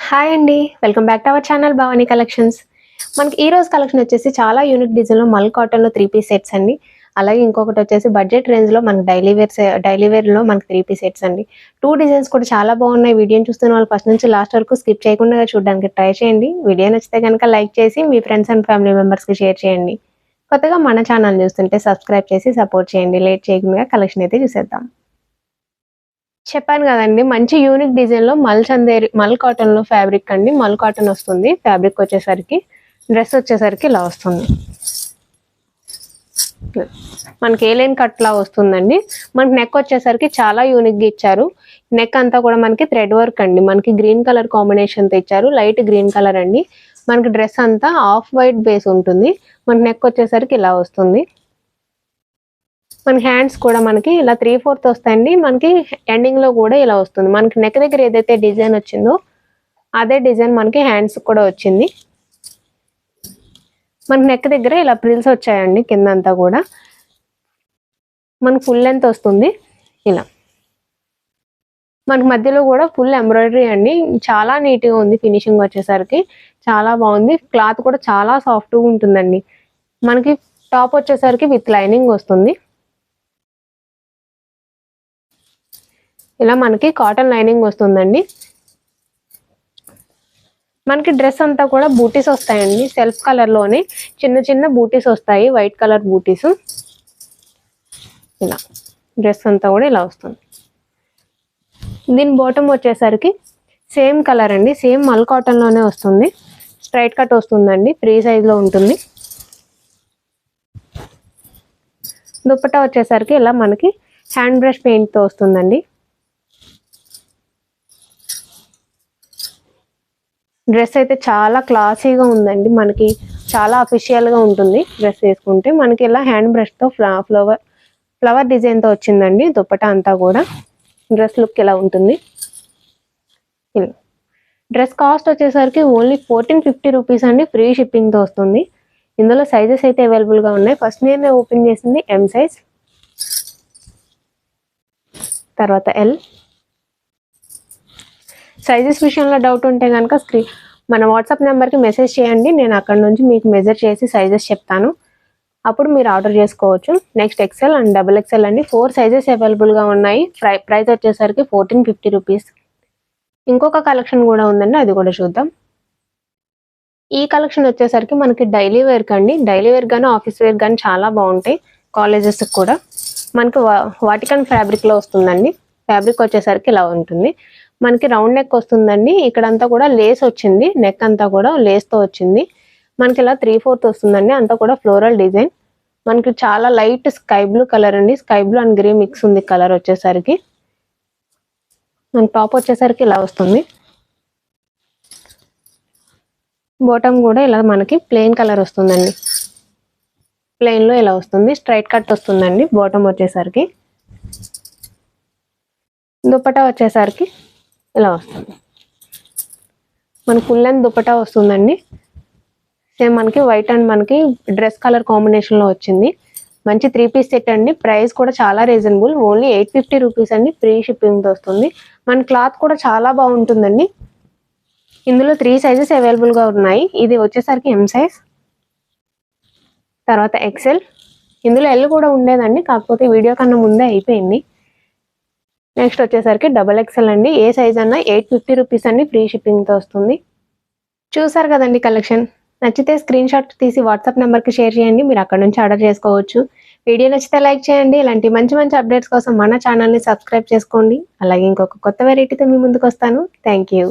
Hi అండి. Welcome back to our channel Bhavani collections. మనకి ఈ రోజు కలెక్షన్ వచ్చేసి చాలా యూనిక్ డిజైన్‌లో మల్ కాటన్‌లో 3 పీస్ సెట్స్ అండి. అలాగే ఇంకొకటి వచ్చేసి బడ్జెట్ రేంజ్‌లో మనకి డైలీ వేర్‌లో మనకి 3 పీస్ సెట్స్ అండి. 2 డిజైన్స్ కూడా చాలా బాగున్నాయి. వీడియోని చూస్తున్న వాళ్ళు ఫస్ట్ నుంచి లాస్ట్ వరకు స్కిప్ చేయకుండా చూడడానికి ట్రై చేయండి. వీడియో నచ్చితే గనుక లైక్ చేసి మీ ఫ్రెండ్స్ అండ్ ఫ్యామిలీ మెంబర్స్‌కి షేర్ చేయండి. కొత్తగా మన ఛానల్ చూస్తుంటే సబ్స్క్రైబ్ చేసి సపోర్ట్ చేయండి. లేట్ చేయకుండా కలెక్షన్ అయితే చూసేద్దాం. చెప్పాను కదండి, మంచి యూనిక్ డిజైన్‌లో మల్ కాటన్‌లో ఫ్యాబ్రిక్ అండి. మల్ కాటన్ వస్తుంది. ఫ్యాబ్రిక్ వచ్చేసరికి డ్రెస్ వచ్చేసరికి ఇలా వస్తుంది. మనకి ఏలైన్ కట్లా వస్తుందండి. మనకి నెక్ వచ్చేసరికి చాలా యూనిక్గా ఇచ్చారు. నెక్ అంతా కూడా మనకి థ్రెడ్ వర్క్ అండి. మనకి గ్రీన్ కలర్ కాంబినేషన్తో ఇచ్చారు. లైట్ గ్రీన్ కలర్ అండి. మనకి డ్రెస్ అంతా ఆఫ్ వైట్ బేస్ ఉంటుంది. మనకి నెక్ వచ్చేసరికి ఇలా వస్తుంది. మన హ్యాండ్స్ కూడా మనకి ఇలా 3/4 వస్తాయండి. మనకి ఎండింగ్ లో కూడా ఇలా వస్తుంది. మనకి నెక్ దగ్గర ఏదైతే డిజైన్ వచ్చిందో అదే డిజైన్ మనకి హ్యాండ్స్ కూడా వచ్చింది. మనకి నెక్ దగ్గర ఇలా ప్రిల్స్ వచ్చాయండి. కింద అంతా కూడా మనకి ఫుల్ లెంత్ వస్తుంది. ఇలా మనకి మధ్యలో కూడా ఫుల్ ఎంబ్రాయిడరీ అండి. చాలా నీట్గా ఉంది. ఫినిషింగ్ వచ్చేసరికి చాలా బాగుంది. క్లాత్ కూడా చాలా సాఫ్ట్గా ఉంటుందండి. మనకి టాప్ వచ్చేసరికి విత్ లైనింగ్ వస్తుంది. ఇలా మనకి కాటన్ లైనింగ్ వస్తుందండి. మనకి డ్రెస్ అంతా కూడా బూటీస్ వస్తాయండి. సెల్ఫ్ కలర్ లోనే చిన్న చిన్న బూటీస్ వస్తాయి. వైట్ కలర్ బూటీస్. ఇలా డ్రెస్ అంతా కూడా ఇలా వస్తుంది. దీని బాటమ్ వచ్చేసరికి సేమ్ కలర్ అండి. సేమ్ మల్ కాటన్ లోనే వస్తుంది. స్ట్రైట్ కట్ వస్తుందండి. ఫ్రీ సైజ్ లో ఉంటుంది. దుపట్టా వచ్చేసరికి ఇలా మనకి హ్యాండ్ బ్రష్ పెయింట్ తో వస్తుందండి. డ్రెస్ అయితే చాలా క్లాసీగా ఉందండి. మనకి చాలా అఫీషియల్గా ఉంటుంది. డ్రెస్ వేసుకుంటే మనకి ఇలా హ్యాండ్ బ్రష్తో ఫ్లవర్ డిజైన్తో వచ్చిందండి. దుపట్టా అంతా కూడా డ్రెస్ లుక్ ఇలా ఉంటుంది. డ్రెస్ కాస్ట్ వచ్చేసరికి ఓన్లీ 1450 రూపీస్ అండి. ఫ్రీ షిప్పింగ్తో వస్తుంది. ఇందులో సైజెస్ అయితే అవైలబుల్గా ఉన్నాయి. ఫస్ట్ నేను ఓపెన్ చేసింది ఎం సైజ్, తర్వాత ఎల్. సైజెస్ విషయంలో డౌట్ ఉంటే కనుక మన వాట్సాప్ నెంబర్కి మెసేజ్ చేయండి. నేను అక్కడ నుంచి మీకు మెజర్ చేసి సైజెస్ చెప్తాను. అప్పుడు మీరు ఆర్డర్ చేసుకోవచ్చు. Next XL and double XL అండి. 4 సైజెస్ అవైలబుల్గా ఉన్నాయి. ప్రైస్ వచ్చేసరికి 1450 రూపీస్. ఇంకొక కలెక్షన్ కూడా ఉందండి, అది కూడా చూద్దాం. ఈ కలెక్షన్ వచ్చేసరికి మనకి డైలీ వేర్ కండి. డైలీ వేర్ కానీ ఆఫీస్ వేర్ కానీ చాలా బాగుంటాయి. కాలేజెస్కి కూడా మనకి వాటికన్ ఫ్యాబ్రిక్లో వస్తుందండి. ఫ్యాబ్రిక్ వచ్చేసరికి ఇలా ఉంటుంది. మనకి రౌండ్ నెక్ వస్తుందండి. ఇక్కడంతా కూడా లేస్ వచ్చింది. నెక్ అంతా కూడా లేస్తో వచ్చింది. మనకి ఇలా 3/4 వస్తుందండి. అంతా కూడా ఫ్లోరల్ డిజైన్. మనకి చాలా లైట్ స్కై బ్లూ కలర్ అండి. Sky blue and grey mix ఉంది కలర్ వచ్చేసరికి. మనకి టాప్ వచ్చేసరికి ఇలా వస్తుంది. బాటమ్ కూడా ఇలా మనకి ప్లెయిన్ కలర్ వస్తుందండి. ప్లెయిన్లో ఇలా వస్తుంది. స్ట్రైట్ కట్ వస్తుందండి బాటమ్ వచ్చేసరికి. దుపట్టా వచ్చేసరికి ఇలా వస్తుంది. మనకి ఫుల్ లెంత్ దుపట్టా వస్తుందండి. సేమ్ మనకి వైట్ అండ్ మనకి డ్రెస్ కలర్ కాంబినేషన్లో వచ్చింది. మంచి 3 పీస్ సెట్ అండి. ప్రైస్ కూడా చాలా రీజనబుల్. ఓన్లీ 850 రూపీస్ అండి. ఫ్రీ షిప్పింగ్తో వస్తుంది. మన క్లాత్ కూడా చాలా బాగుంటుందండి. ఇందులో 3 సైజెస్ అవైలబుల్గా ఉన్నాయి. ఇది వచ్చేసరికి ఎం సైజ్, తర్వాత ఎక్సెల్. ఇందులో ఎల్ కూడా ఉండేదండి, కాకపోతే వీడియో కన్నా ముందే అయిపోయింది. నెక్స్ట్ వచ్చేసరికి డబల్ ఎక్సెల్ అండి. ఏ సైజ్ అన్నా 850 రూపీస్ అండి. ఫ్రీ షిప్పింగ్తో వస్తుంది. చూసారు కదండి కలెక్షన్. నచ్చితే స్క్రీన్ షాట్ తీసి వాట్సాప్ నెంబర్కి షేర్ చేయండి. మీరు అక్కడ నుంచి ఆర్డర్ చేసుకోవచ్చు. వీడియో నచ్చితే లైక్ చేయండి. ఇలాంటి మంచి మంచి అప్డేట్స్ కోసం మన ఛానల్ని సబ్స్క్రైబ్ చేసుకోండి. అలాగే ఇంకొక కొత్త వెరైటీతో మీ ముందుకు వస్తాను. Thank you.